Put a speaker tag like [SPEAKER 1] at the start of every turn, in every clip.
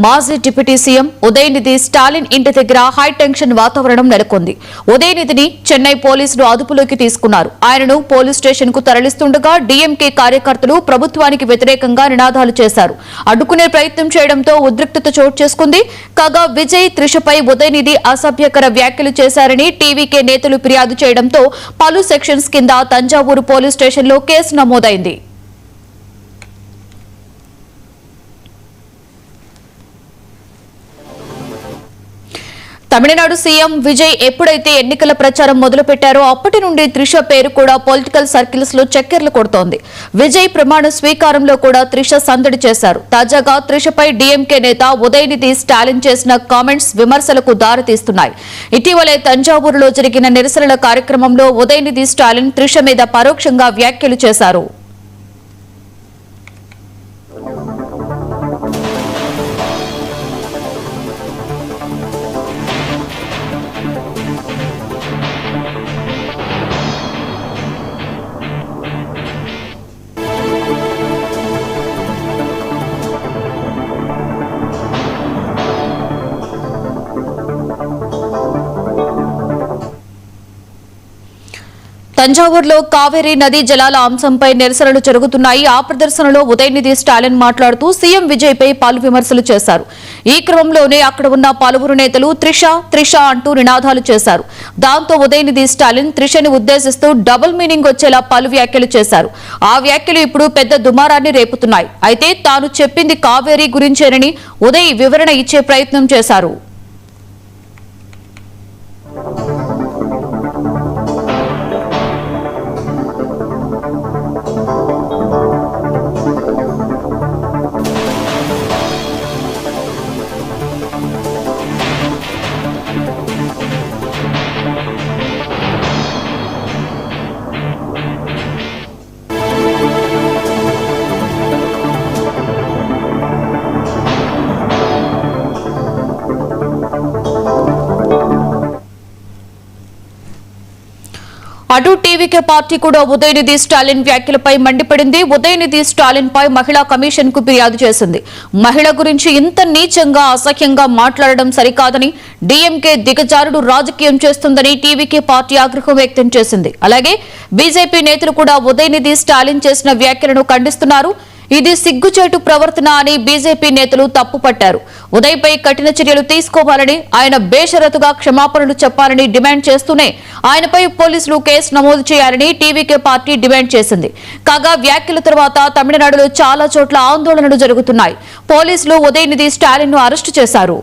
[SPEAKER 1] మాజీ deputy CM Udhayanidhi Stalin ఇంటి దగ్గర హై టెన్షన్ వాతావరణం నెలకొంది. ఉదయనిధిని చెన్నై పోలీసులు అదుపులోకి తీసుకున్నారు. ఆయనను పోలీస్ స్టేషన్ కు తరలిస్తుండగా డీఎంకే కార్యకర్తలు ప్రభుత్వానికి వ్యతిరేకంగా నినాదాలు చేశారు. అడ్డుకునే ప్రయత్నం చేయడంతో ఉద్రిక్తత చోటు చేసుకుంది. కాగా విజయ్, త్రిషపై ఉదయనిధి అసభ్యకర వ్యాఖ్యలు చేశారని టీవీకే నేతలు ఫిర్యాదు చేయడంతో పలు సెక్షన్స్ కింద తంజావూరు పోలీస్ స్టేషన్లో కేసు నమోదైంది. తమిళనాడు సీఎం విజయ్ ఎప్పుడైతే ఎన్నికల ప్రచారం మొదలుపెట్టారో అప్పటి నుండి త్రిష పేరు కూడా పొలిటికల్ సర్కిల్స్ లో చక్కర్లు కొడుతోంది. విజయ్ ప్రమాణ స్వీకారంలో కూడా త్రిష సందడి చేశారు. తాజాగా త్రిషపై డీఎంకే నేత ఉదయనిధి స్టాలిన్ చేసిన కామెంట్స్ విమర్శలకు దారితీస్తున్నాయి. ఇటీవలే తంజావూరులో జరిగిన నిరసనల కార్యక్రమంలో ఉదయనిధి స్టాలిన్ త్రిష మీద పరోక్షంగా వ్యాఖ్యలు చేశారు. తంజావూరులో కావేరీ నదీ జలాల అంశంపై నిరసనలు జరుగుతున్నాయి. ఆ ప్రదర్శనలో ఉదయనిధి స్టాలిన్ మాట్లాడుతూ సీఎం విజయ్ పై పలు విమర్శలు చేశారు. ఈ క్రమంలోనే అక్కడ ఉన్న పలువురు నేతలు త్రిష అంటూ నినాదాలు చేశారు. దాంతో ఉదయనిధి స్టాలిన్ త్రిషని ఉద్దేశిస్తూ డబుల్ మీనింగ్ వచ్చేలా పలు వ్యాఖ్యలు చేశారు. ఆ వ్యాఖ్యలు ఇప్పుడు పెద్ద దుమారాన్ని రేపుతున్నాయి. అయితే తాను చెప్పింది కావేరీ గురించేనని ఉదయ్ వివరణ ఇచ్చే ప్రయత్నం చేశారు. అటు టీవీకే పార్టీ కూడా ఉదయనిధి స్టాలిన్ వ్యాఖ్యలపై మండిపడింది. ఉదయనిధి స్టాలిన్ పై మహిళా కమిషన్ కు ఫిర్యాదు చేసింది. మహిళ గురించి ఇంత నీచంగా అసహ్యంగా మాట్లాడడం సరికాదని, డీఎంకే దిగజారుడు రాజకీయం చేస్తుందని టీవీకే పార్టీ ఆగ్రహం వ్యక్తం చేసింది. అలాగే బీజేపీ నేతలు కూడా ఉదయనిధి స్టాలిన్ చేసిన వ్యాఖ్యలను ఖండిస్తున్నారు. ఇది సిగ్గుచేటు ప్రవర్తన అని బీజేపీ నేతలు తప్పుపట్టారు. ఉదయ్పై కఠిన చర్యలు తీసుకోవాలని, ఆయన బేషరతుగా క్షమాపణలు చెప్పాలని డిమాండ్ చేస్తూనే ఆయనపై పోలీసులు కేసు నమోదు చేయాలని టీవీకే పార్టీ డిమాండ్ చేసింది. కాగా వ్యాఖ్యల తర్వాత తమిళనాడులో చాలా చోట్ల ఆందోళనలు జరుగుతున్నాయి. పోలీసులు ఉదయనిధి స్టాలిన్ ను అరెస్టు చేశారు.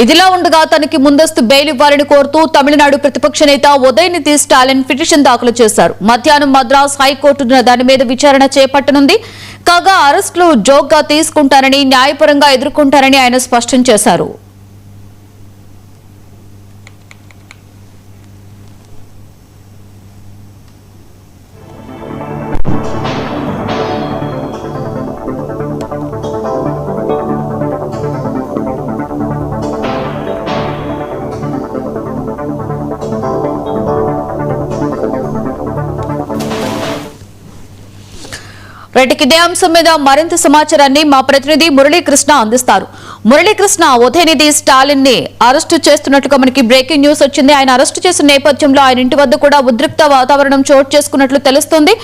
[SPEAKER 1] ఇదిలా ఉండగా తనకి ముందస్తు బెయిల్ ఇవ్వాలని కోరుతూ తమిళనాడు ప్రతిపక్ష నేత ఉదయనిధి స్టాలిన్ పిటిషన్ దాఖలు చేశారు. మధ్యాహ్నం మద్రాస్ హైకోర్టు దాని మీద విచారణ చేపట్టనుంది. కాగా అరెస్టులు జోక్గా తీసుకుంటారని, న్యాయపరంగా ఎదుర్కొంటారని ఆయన స్పష్టం చేశారు. ఇదే అంశం మీద మరింత సమాచారాన్ని మా ప్రతినిధి మురళీకృష్ణ అందిస్తారు. మురళీకృష్ణ, ఉదయనిధి స్టాలిన్ ని అరెస్టు చేస్తున్నట్టుగా మనకి బ్రేకింగ్ న్యూస్ వచ్చింది. ఆయన అరెస్టు చేసిన నేపథ్యంలో ఆయన ఇంటి వద్ద కూడా ఉద్రిక్త వాతావరణం చోటు చేసుకున్నట్లు తెలుస్తోంది.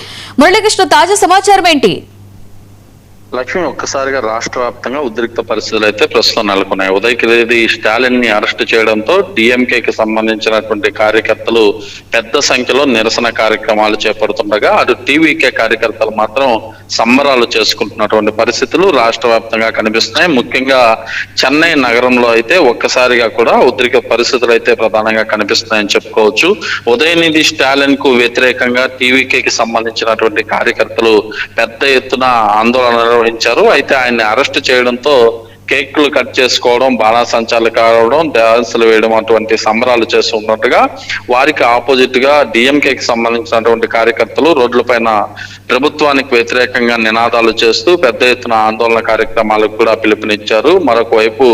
[SPEAKER 1] మురళీకృష్ణ, తాజా సమాచారం ఏంటి?
[SPEAKER 2] లక్ష్మి, ఒక్కసారిగా రాష్ట్ర వ్యాప్తంగా ఉద్రిక్త పరిస్థితులు అయితే ప్రస్తుతం నెలకొన్నాయి. ఉదయగిరి స్టాలిన్ ని అరెస్ట్ చేయడంతో డిఎంకేకి సంబంధించినటువంటి కార్యకర్తలు పెద్ద సంఖ్యలో నిరసన కార్యక్రమాలు చేపడుతుండగా, అటు టీవీకే కార్యకర్తలు మాత్రం సంబరాలు చేసుకుంటున్నటువంటి పరిస్థితులు రాష్ట్ర వ్యాప్తంగా కనిపిస్తున్నాయి. ముఖ్యంగా చెన్నై నగరంలో అయితే ఒక్కసారిగా కూడా ఉద్రిక్త పరిస్థితులు అయితే ప్రధానంగా కనిపిస్తున్నాయని చెప్పుకోవచ్చు. ఉదయనిధి స్టాలిన్ కు వ్యతిరేకంగా టీవీకేకి సంబంధించినటువంటి కార్యకర్తలు పెద్ద ఎత్తున ఆందోళన నిర్వహించారు. అయితే ఆయన్ని అరెస్ట్ చేయడంతో కేక్లు కట్ చేసుకోవడం, బాణాసంచాలు కావడం, డాన్సులు వేయడం అటువంటి సంబరాలు చేస్తున్నట్టుగా వారికి ఆపోజిట్ గా డిఎంకేకి సంబంధించినటువంటి కార్యకర్తలు రోడ్లపైన ప్రభుత్వానికి వ్యతిరేకంగా నినాదాలు చేస్తూ పెద్ద ఎత్తున ఆందోళన కార్యక్రమాలకు కూడా పిలుపునిచ్చారు. మరొక వైపు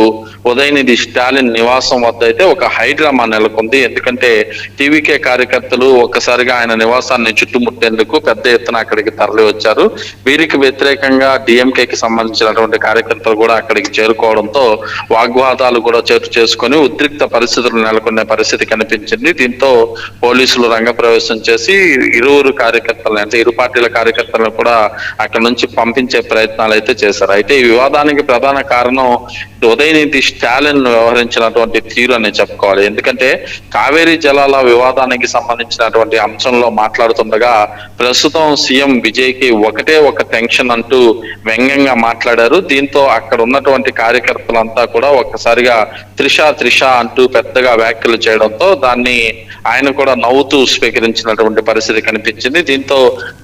[SPEAKER 2] ఉదయనిధి స్టాలిన్ నివాసం వద్ద అయితే ఒక హైడ్రామా నెలకొంది. ఎందుకంటే టీవీకే కార్యకర్తలు ఒక్కసారిగా ఆయన నివాసాన్ని చుట్టుముట్టేందుకు పెద్ద ఎత్తున అక్కడికి తరలి వచ్చారు. వీరికి వ్యతిరేకంగా డిఎంకేకి సంబంధించినటువంటి కార్యకర్తలు కూడా అక్కడికి చేరుకోవడంతో వాగ్వాదాలు కూడా చోటు చేసుకుని ఉద్రిక్త పరిస్థితులు నెలకొనే పరిస్థితి కనిపించింది. దీంతో పోలీసులు రంగప్రవేశం చేసి ఇరువురు కార్యకర్తలను, అంటే ఇరు పార్టీల కార్యకర్తలను కూడా అక్కడ నుంచి పంపించే ప్రయత్నాలు అయితే చేశారు. అయితే ఈ వివాదానికి ప్రధాన కారణం ఉదయనిధి స్టాలిన్ వ్యవహరించినటువంటి తీరు అని చెప్పుకోవాలి. ఎందుకంటే కావేరీ జలాల వివాదానికి సంబంధించినటువంటి అంశంలో మాట్లాడుతుండగా ప్రస్తుతం సీఎం విజయ్ కి ఒకటే ఒక టెన్షన్ అంటూ వ్యంగ్యంగా మాట్లాడారు. దీంతో అక్కడ ఉన్నటువంటి కార్యకర్తలంతా కూడా ఒక్కసారిగా త్రిష అంటూ పెద్దగా వ్యాఖ్యలు చేయడంతో దాన్ని ఆయన కూడా నవ్వుతూ స్వీకరించినటువంటి పరిస్థితి కనిపించింది. దీంతో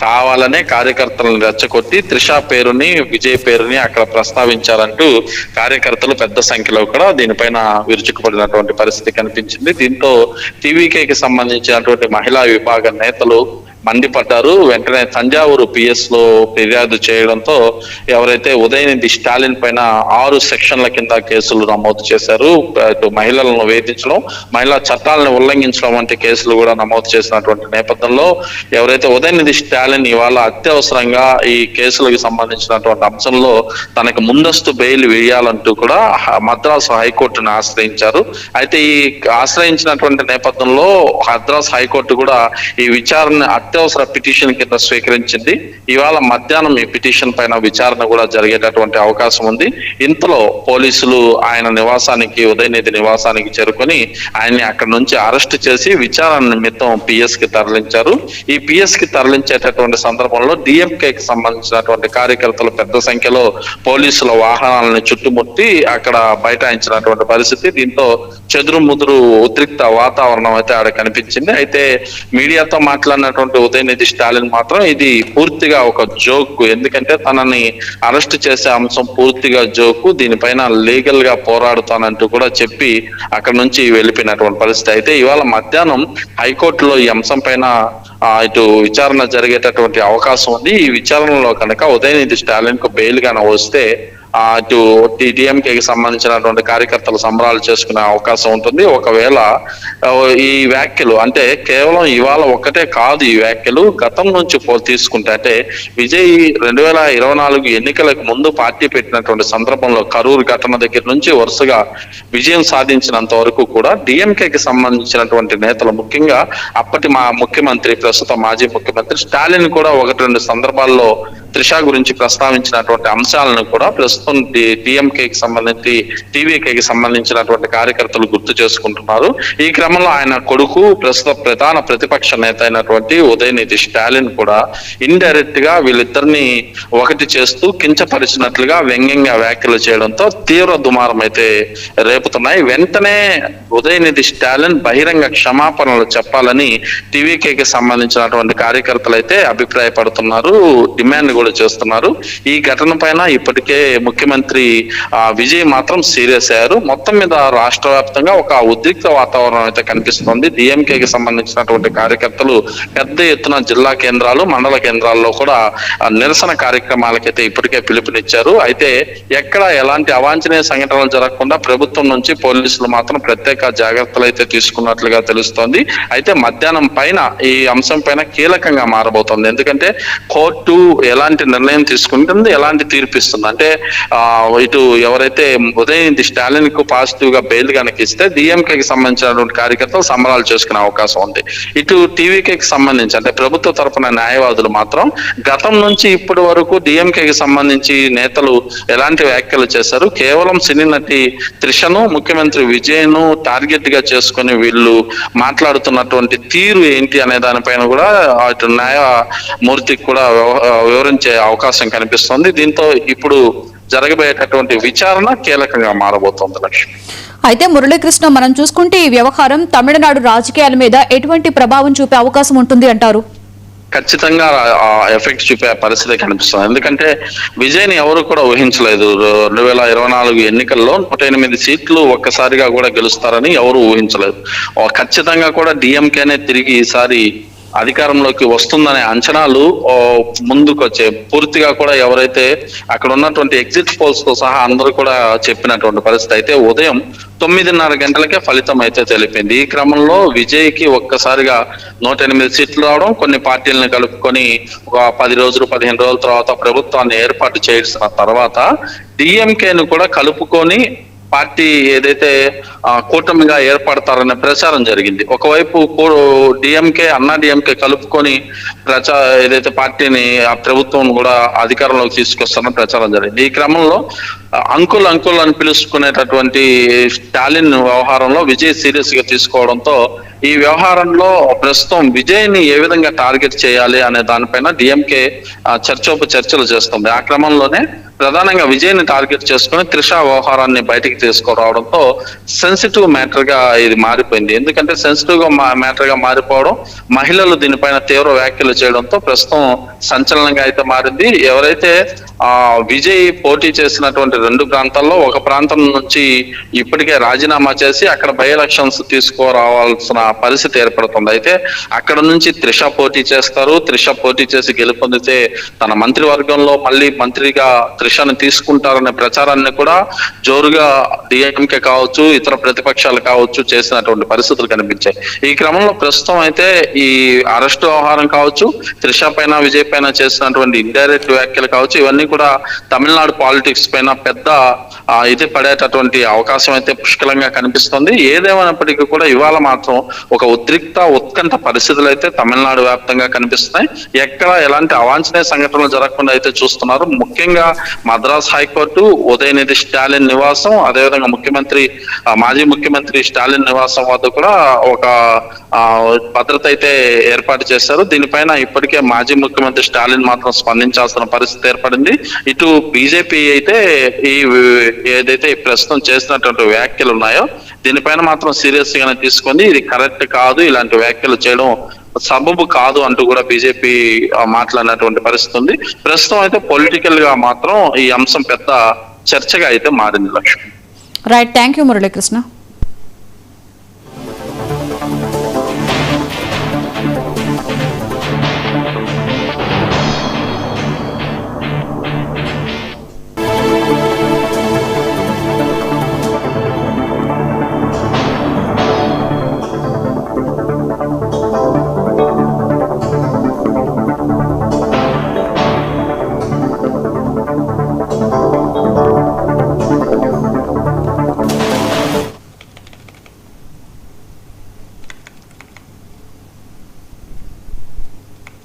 [SPEAKER 2] కావాలనే కార్యకర్తలను రెచ్చగొట్టి త్రిష పేరుని, విజయ్ పేరుని అక్కడ ప్రస్తావించారంటూ కార్యకర్తలు పెద్ద సంఖ్యలో కూడా దీనిపైన విరుచుకుపడినటువంటి పరిస్థితి కనిపించింది. దీంతో టీవీకేకి సంబంధించినటువంటి మహిళా విభాగ నేతలు మండిపడ్డారు. వెంటనే తంజావూరు పిఎస్ లో ఫిర్యాదు చేయడంతో ఎవరైతే ఉదయనిధి స్టాలిన్ పైన 6 సెక్షన్ల కింద కేసులు నమోదు చేశారు. మహిళలను వేధించడం, మహిళా చట్టాలను ఉల్లంఘించడం వంటి కేసులు కూడా నమోదు చేసినటువంటి నేపథ్యంలో ఎవరైతే ఉదయనిధి స్టాలిన్ ఇవాళ అత్యవసరంగా ఈ కేసులకు సంబంధించినటువంటి అంశంలో తనకు ముందస్తు బెయిల్ వేయాలంటూ కూడా మద్రాసు హైకోర్టును ఆశ్రయించారు. అయితే ఈ ఆశ్రయించినటువంటి నేపథ్యంలో మద్రాసు హైకోర్టు కూడా ఈ విచారణ అత్యవసర పిటిషన్ కింద స్వీకరించింది. ఇవాళ మధ్యాహ్నం ఈ పిటిషన్ పైన విచారణ కూడా జరిగేటటువంటి అవకాశం ఉంది. ఇంతలో పోలీసులు ఆయన నివాసానికి, ఉదయనిధి నివాసానికి చేరుకొని ఆయన్ని అక్కడ నుంచి అరెస్ట్ చేసి విచారణ నిమిత్తం పిఎస్ కి తరలించారు. ఈ పిఎస్ కి తరలించేటటువంటి సందర్భంలో డిఎంకేకి సంబంధించినటువంటి కార్యకర్తలు పెద్ద సంఖ్యలో పోలీసుల వాహనాలను చుట్టుముట్టి అక్కడ బైఠాయించినటువంటి పరిస్థితి. దీంతో చెదురుముదురు ఉద్రిక్త వాతావరణం అయితే ఆడ కనిపించింది. అయితే మీడియాతో మాట్లాడినటువంటి ఉదయనిధి స్టాలిన్ మాత్రం ఇది పూర్తిగా ఒక జోక్, ఎందుకంటే తనని అరెస్ట్ చేసే అంశం పూర్తిగా జోకు, దీనిపైన లీగల్ గా పోరాడుతానంటూ కూడా చెప్పి అక్కడ నుంచి వెళ్ళిపోయినటువంటి పరిస్థితి. అయితే ఇవాళ మధ్యాహ్నం హైకోర్టులో ఈ అంశం పైన ఇటు విచారణ జరిగేటటువంటి అవకాశం ఉంది. ఈ విచారణలో కనుక ఉదయనిధి స్టాలిన్ కు బెయిల్ గాన వస్తే అటు డిఎంకేకి సంబంధించినటువంటి కార్యకర్తలు సంబరాలు చేసుకునే అవకాశం ఉంటుంది. ఒకవేళ ఈ వ్యాఖ్యలు అంటే కేవలం ఇవాళ ఒక్కటే కాదు, ఈ వ్యాఖ్యలు గతం నుంచి తీసుకుంటే అంటే విజయ్ 2024 ఎన్నికలకు ముందు పార్టీ పెట్టినటువంటి సందర్భంలో కరూరు ఘటన దగ్గర నుంచి వరుసగా విజయం సాధించినంత వరకు కూడా డిఎంకేకి సంబంధించినటువంటి నేతలు, ముఖ్యంగా అప్పటి ముఖ్యమంత్రి, ప్రస్తుత మాజీ ముఖ్యమంత్రి స్టాలిన్ కూడా 1-2 సందర్భాల్లో త్రిష గురించి ప్రస్తావించినటువంటి అంశాలను కూడా ప్రస్తుతం డిఎంకేకి సంబంధించి, టీవీకేకి సంబంధించినటువంటి కార్యకర్తలు గుర్తు చేసుకుంటున్నారు. ఈ క్రమంలో ఆయన కొడుకు, ప్రస్తుత ప్రధాన ప్రతిపక్ష నేత అయినటువంటి ఉదయనిధి స్టాలిన్ కూడా ఇండైరెక్ట్ గా వీళ్ళిద్దరిని ఒకటి చేస్తూ కించపరిచినట్లుగా వ్యంగ్యంగా వ్యాఖ్యలు చేయడంతో తీవ్ర దుమారం అయితే రేపుతున్నాయి. వెంటనే ఉదయనిధి స్టాలిన్ బహిరంగ క్షమాపణలు చెప్పాలని టీవీకేకి సంబంధించినటువంటి కార్యకర్తలు అయితే అభిప్రాయపడుతున్నారు, డిమాండ్ కూడా చేస్తున్నారు. ఈ ఘటన పైన ఇప్పటికే ముఖ్యమంత్రి విజయ్ మాత్రం సీరియస్ అయ్యారు. మొత్తం మీద రాష్ట్ర వ్యాప్తంగా ఒక ఉద్రిక్త వాతావరణం అయితే కనిపిస్తుంది. డిఎంకేకి సంబంధించినటువంటి కార్యకర్తలు పెద్ద ఎత్తున జిల్లా కేంద్రాలు, మండల కేంద్రాల్లో కూడా నిరసన కార్యక్రమాలకైతే ఇప్పటికే పిలుపునిచ్చారు. అయితే ఎక్కడ ఎలాంటి అవాంఛనీయ సంఘటనలు జరగకుండా ప్రభుత్వం నుంచి పోలీసులు మాత్రం ప్రత్యేక జాగ్రత్తలు అయితే తీసుకున్నట్లుగా తెలుస్తోంది. అయితే మధ్యాహ్నం పైన ఈ అంశం పైన కీలకంగా మారబోతోంది. ఎందుకంటే కోర్టు ఎలాంటి ఎలాంటి నిర్ణయం తీసుకుంటుంది, ఎలాంటి తీర్పు ఇస్తుంది అంటే ఇటు ఎవరైతే ఉదయనిధి స్టాలిన్ కు పాజిటివ్ గా బెయిల్ కనుక ఇస్తే డిఎంకేకి సంబంధించినటువంటి కార్యకర్తలు సంబరాలు చేసుకునే అవకాశం ఉంది. ఇటు టీవీకేకి సంబంధించి అంటే ప్రభుత్వ తరపున న్యాయవాదులు మాత్రం గతం నుంచి ఇప్పటి వరకు డిఎంకేకి సంబంధించి నేతలు ఎలాంటి వ్యాఖ్యలు చేశారు, కేవలం సినీ నటి త్రిషను ముఖ్యమంత్రి విజయ్ను టార్గెట్ గా చేసుకుని వీళ్ళు మాట్లాడుతున్నటువంటి తీరు ఏంటి అనే దానిపైన కూడా అటు న్యాయమూర్తికి కూడా వివరించే అవకాశం కనిపిస్తుంది. దీంతో ఇప్పుడు జరగబోయేటటువంటి విచారణ కీలకంగా మారబోతోంది లక్ష్మి.
[SPEAKER 1] అయితే మురళీకృష్ణ, మనం చూసుకుంటే ఈ వ్యవహారం తమిళనాడు రాజకీయాల మీద ఎటువంటి ప్రభావం చూపే అవకాశం ఉంటుంది అంటారు?
[SPEAKER 2] ఖచ్చితంగా ఎఫెక్ట్ చూపే పరిస్థితి కనిపిస్తుంది. ఎందుకంటే విజయ్ని ఎవరు కూడా ఊహించలేదు. 2024 ఎన్నికల్లో 108 సీట్లు ఒక్కసారిగా కూడా గెలుస్తారని ఎవరు ఊహించలేదు. ఖచ్చితంగా కూడా డిఎంకేనే తిరిగి ఈసారి అధికారంలోకి వస్తుందనే అంచనాలు ముందుకొచ్చే పూర్తిగా కూడా ఎవరైతే అక్కడ ఉన్నటువంటి ఎగ్జిట్ పోల్స్ తో సహా అందరూ కూడా చెప్పినటువంటి పరిస్థితి. అయితే ఉదయం 9:30 గంటలకే ఫలితం అయితే తెలిపింది. ఈ క్రమంలో విజయ్ కి ఒక్కసారిగా 108 సీట్లు రావడం, కొన్ని పార్టీలను కలుపుకొని ఒక 10 రోజులు 15 రోజుల తర్వాత ప్రభుత్వాన్ని ఏర్పాటు చేసిన తర్వాత డిఎంకేను కూడా కలుపుకొని పార్టీ ఏదైతే కూటమిగా ఏర్పడతారనే ప్రచారం జరిగింది. ఒకవైపు డిఎంకే అన్నా డిఎంకే కలుపుకొని ఏదైతే పార్టీని ఆ ప్రభుత్వం కూడా అధికారంలోకి తీసుకొస్తారని ప్రచారం జరిగింది. ఈ క్రమంలో అంకుల్ అని పిలుచుకునేటటువంటి స్టాలిన్ వ్యవహారంలో విజయ్ సీరియస్ గా తీసుకోవడంతో ఈ వ్యవహారంలో ప్రస్తుతం విజయ్ ని ఏ విధంగా టార్గెట్ చేయాలి అనే దానిపైన డిఎంకే చర్చలు చేస్తుంది. ఆ క్రమంలోనే ప్రధానంగా విజయ్ ని టార్గెట్ చేసుకుని త్రిష వ్యవహారాన్ని బయటికి తీసుకురావడంతో సెన్సిటివ్ మ్యాటర్ గా ఇది మారిపోయింది. ఎందుకంటే సెన్సిటివ్ గా మ్యాటర్ గా మారిపోవడం, మహిళలు దీనిపైన తీవ్ర వ్యాఖ్యలు చేయడంతో ప్రస్తుతం సంచలనంగా అయితే మారింది. ఎవరైతే విజయ్ పోటీ చేసినటువంటి 2 ప్రాంతాల్లో ఒక ప్రాంతం నుంచి ఇప్పటికే రాజీనామా చేసి అక్కడ బై ఎలక్షన్స్ తీసుకురావాల్సిన పరిస్థితి ఏర్పడుతుంది. అయితే అక్కడ నుంచి త్రిష పోటీ చేస్తారు. త్రిష పోటీ చేసి గెలుపొందితే తన మంత్రివర్గంలో మళ్ళీ మంత్రిగా త్రిషను తీసుకుంటారనే ప్రచారాన్ని కూడా జోరుగా డిఎంకే కావచ్చు, ఇతర ప్రతిపక్షాలు కావచ్చు చేసినటువంటి పరిస్థితులు కనిపించాయి. ఈ క్రమంలో ప్రస్తుతం అయితే ఈ అరెస్టు వ్యవహారం కావచ్చు, త్రిష పైన విజయ్ పైన చేసినటువంటి ఇండైరెక్ట్ వ్యాఖ్యలు కావచ్చు, ఇవన్నీ కూడా తమిళనాడు పాలిటిక్స్ పైన పెద్ద ఇది పడేటటువంటి అవకాశం అయితే పుష్కలంగా కనిపిస్తుంది. ఏదేమైనప్పటికీ కూడా ఇవాళ మాత్రం ఒక ఉత్కంఠ పరిస్థితులు అయితే తమిళనాడు వ్యాప్తంగా కనిపిస్తున్నాయి. ఎక్కడ ఎలాంటి అవాంఛనీయ సంఘటనలు జరగకుండా అయితే చూస్తున్నారు. ముఖ్యంగా మద్రాస్ హైకోర్టు, ఉదయనిధి స్టాలిన్ నివాసం, అదేవిధంగా మాజీ ముఖ్యమంత్రి స్టాలిన్ నివాసం వద్ద కూడా ఒక భద్రత అయితే ఏర్పాటు చేశారు. దీనిపైన ఇప్పటికే మాజీ ముఖ్యమంత్రి స్టాలిన్ మాత్రం స్పందించాల్సిన పరిస్థితి ఏర్పడింది. ఇటు బీజేపీ అయితే ఏదైతే ప్రస్తుతం చేసినటువంటి వ్యాఖ్యలు ఉన్నాయో దీనిపైన మాత్రం సీరియస్ గానే తీసుకుంది. ఇది కరెక్ట్ కాదు, ఇలాంటి వ్యాఖ్యలు చేయడం సబబు కాదు అంటూ కూడా బీజేపీ మాట్లాడినటువంటి పరిస్థితి ఉంది. ప్రస్తుతం అయితే పొలిటికల్ గా మాత్రం ఈ అంశం పెద్ద చర్చగా అయితే మారింది Lakshmi.
[SPEAKER 1] Right, thank you Muralikrishna.